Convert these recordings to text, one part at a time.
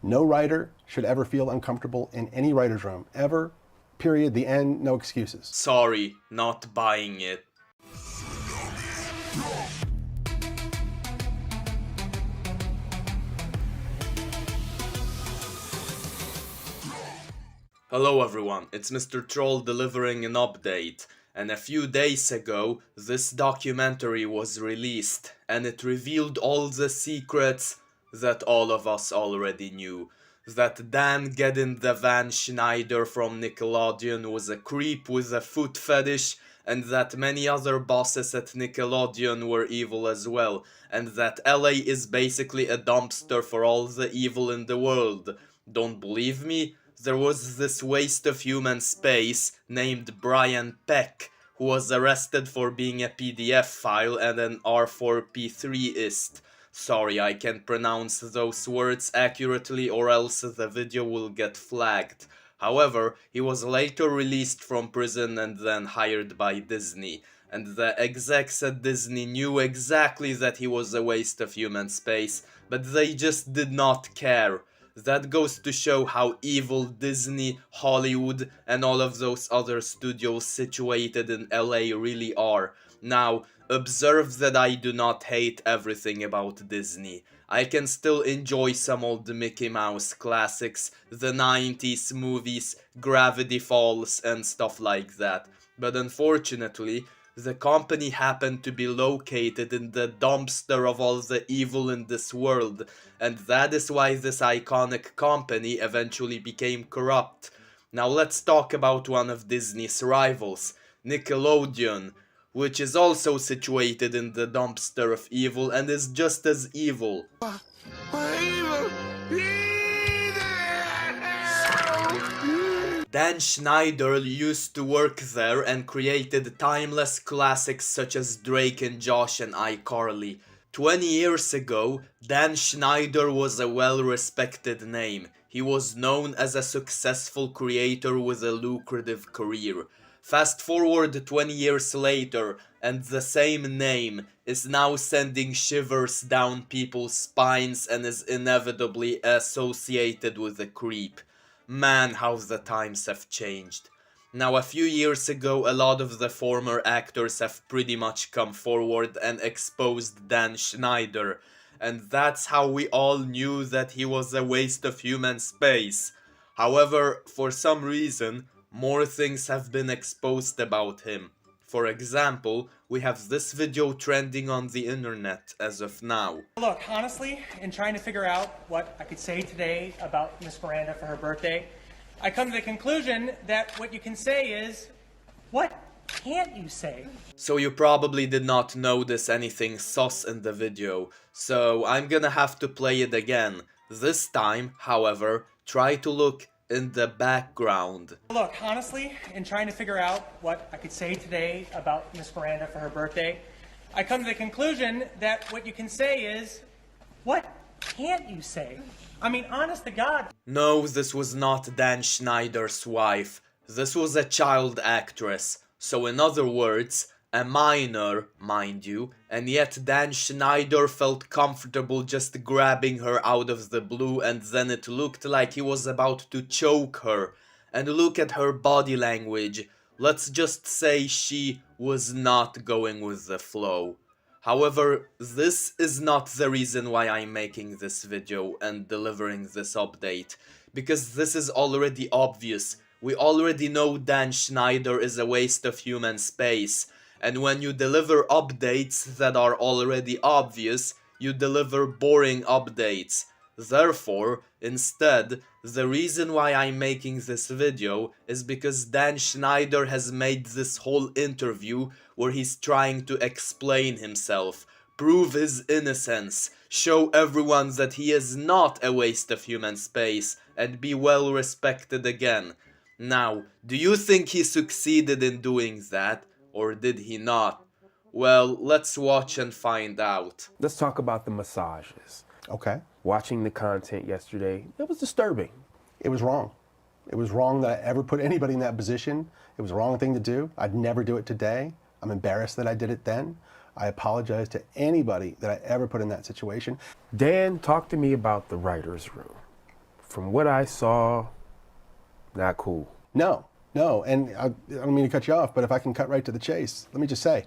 No writer should ever feel uncomfortable in any writer's room, ever. Period. The end. No excuses. Sorry, not buying it. Hello everyone, it's Mr. Troll delivering an update. And a few days ago, this documentary was released, and it revealed all the secrets that all of us already knew. That Dan Gedin the Van Schneider from Nickelodeon was a creep with a foot fetish, and that many other bosses at Nickelodeon were evil as well, and that LA is basically a dumpster for all the evil in the world. Don't believe me? There was this waste of human space named Brian Peck, who was arrested for being a PDF file and an R4P3ist. Sorry, I can't pronounce those words accurately or else the video will get flagged. However, he was later released from prison and then hired by Disney. And the execs at Disney knew exactly that he was a waste of human space, but they just did not care. That goes to show how evil Disney, Hollywood, and all of those other studios situated in LA really are. Now, observe that I do not hate everything about Disney. I can still enjoy some old Mickey Mouse classics, the 90s movies, Gravity Falls, and stuff like that. But unfortunately, the company happened to be located in the dumpster of all the evil in this world, and that is why this iconic company eventually became corrupt. Now let's talk about one of Disney's rivals, Nickelodeon, which is also situated in the dumpster of evil and is just as evil. Dan Schneider used to work there and created timeless classics such as Drake and Josh and iCarly. 20 years ago, Dan Schneider was a well-respected name. He was known as a successful creator with a lucrative career. Fast forward 20 years later, and the same name is now sending shivers down people's spines and is inevitably associated with a creep. Man, how the times have changed. Now, a few years ago, a lot of the former actors have pretty much come forward and exposed Dan Schneider, and that's how we all knew that he was a waste of human space. However, for some reason, more things have been exposed about him. For example, we have this video trending on the internet as of now. Look, honestly, in trying to figure out what I could say today about Miss Miranda for her birthday, I come to the conclusion that what you can say is, what can't you say? So you probably did not notice anything sus in the video, so I'm gonna have to play it again. This time, however, try to look in the background. Look, honestly, in trying to figure out what I could say today about Miss Miranda for her birthday, I come to the conclusion that what you can say is, what can't you say? I mean, honest to God. No, this was not Dan Schneider's wife. This was a child actress. So in other words, a minor, mind you, and yet Dan Schneider felt comfortable just grabbing her out of the blue, and then it looked like he was about to choke her. And look at her body language. Let's just say she was not going with the flow. However, this is not the reason why I'm making this video and delivering this update, because this is already obvious. We already know Dan Schneider is a waste of human space, and when you deliver updates that are already obvious, you deliver boring updates. Therefore, instead, the reason why I'm making this video is because Dan Schneider has made this whole interview where he's trying to explain himself, prove his innocence, show everyone that he is not a waste of human space, and be well respected again. Now, do you think he succeeded in doing that, or did he not? Well, let's watch and find out. Let's talk about the massages. Okay. Watching the content yesterday, it was disturbing. It was wrong. It was wrong that I ever put anybody in that position. It was the wrong thing to do. I'd never do it today. I'm embarrassed that I did it then. I apologize to anybody that I ever put in that situation. Dan, talk to me about the writer's room. From what I saw, not cool. No, no, and I don't mean to cut you off, but if I can cut right to the chase, let me just say,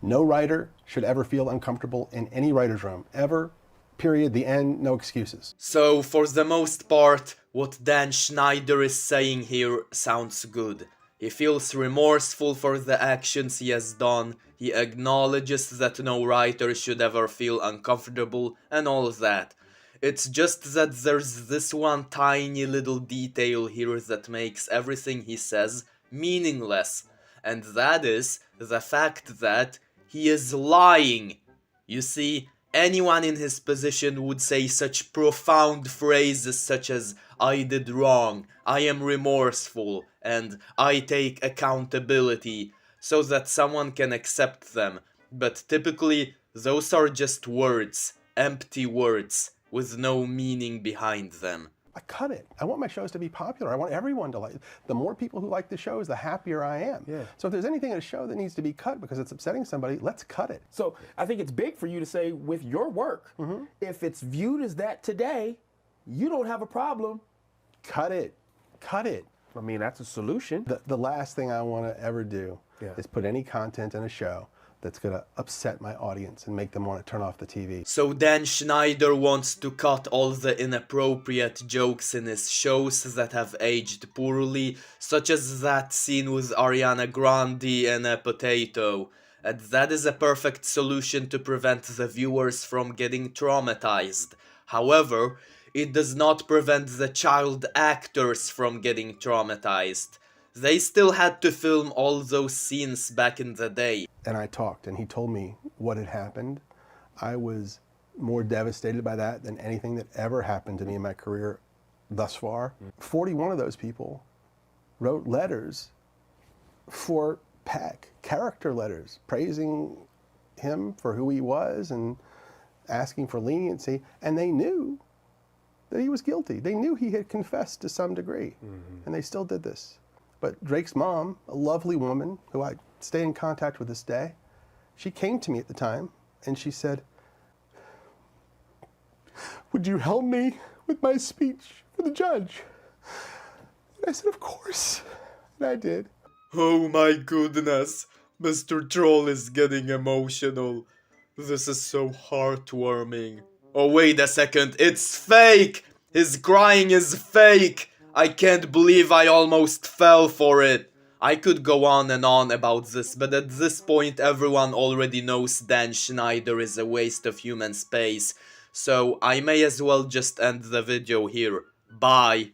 no writer should ever feel uncomfortable in any writer's room, ever, period, the end, no excuses. So, for the most part, what Dan Schneider is saying here sounds good. He feels remorseful for the actions he has done, he acknowledges that no writer should ever feel uncomfortable, and all that. It's just that there's this one tiny little detail here that makes everything he says meaningless, and that is the fact that he is lying. You see, anyone in his position would say such profound phrases such as "I did wrong," "I am remorseful," and "I take accountability," so that someone can accept them. But typically, those are just words, empty words, with no meaning behind them. I cut it. I want my shows to be popular. I want everyone to like. The more people who like the shows, the happier I am. Yeah. So if there's anything in a show that needs to be cut because it's upsetting somebody, let's cut it. So I think it's big for you to say with your work, if it's viewed as that today, you don't have a problem. Cut it. Cut it. I mean, that's a solution. The last thing I want to ever do Yeah. is put any content in a show that's going to upset my audience and make them want to turn off the TV. So Dan Schneider wants to cut all the inappropriate jokes in his shows that have aged poorly, such as that scene with Ariana Grande and a potato. And that is a perfect solution to prevent the viewers from getting traumatized. However, it does not prevent the child actors from getting traumatized. They still had to film all those scenes back in the day. And I talked, and he told me what had happened. I was more devastated by that than anything that ever happened to me in my career thus far. 41 of those people wrote letters for Peck, character letters, praising him for who he was and asking for leniency, and they knew that he was guilty. They knew he had confessed to some degree, and they still did this. But Drake's mom, a lovely woman who I stay in contact with this day, she came to me at the time and she said, "Would you help me with my speech for the judge?" And I said, "Of course." And I did. Oh my goodness, Mr. Troll is getting emotional. This is so heartwarming. Oh wait a second, it's fake! His crying is fake! I can't believe I almost fell for it. I could go on and on about this, but at this point everyone already knows Dan Schneider is a waste of human space, so I may as well just end the video here. Bye.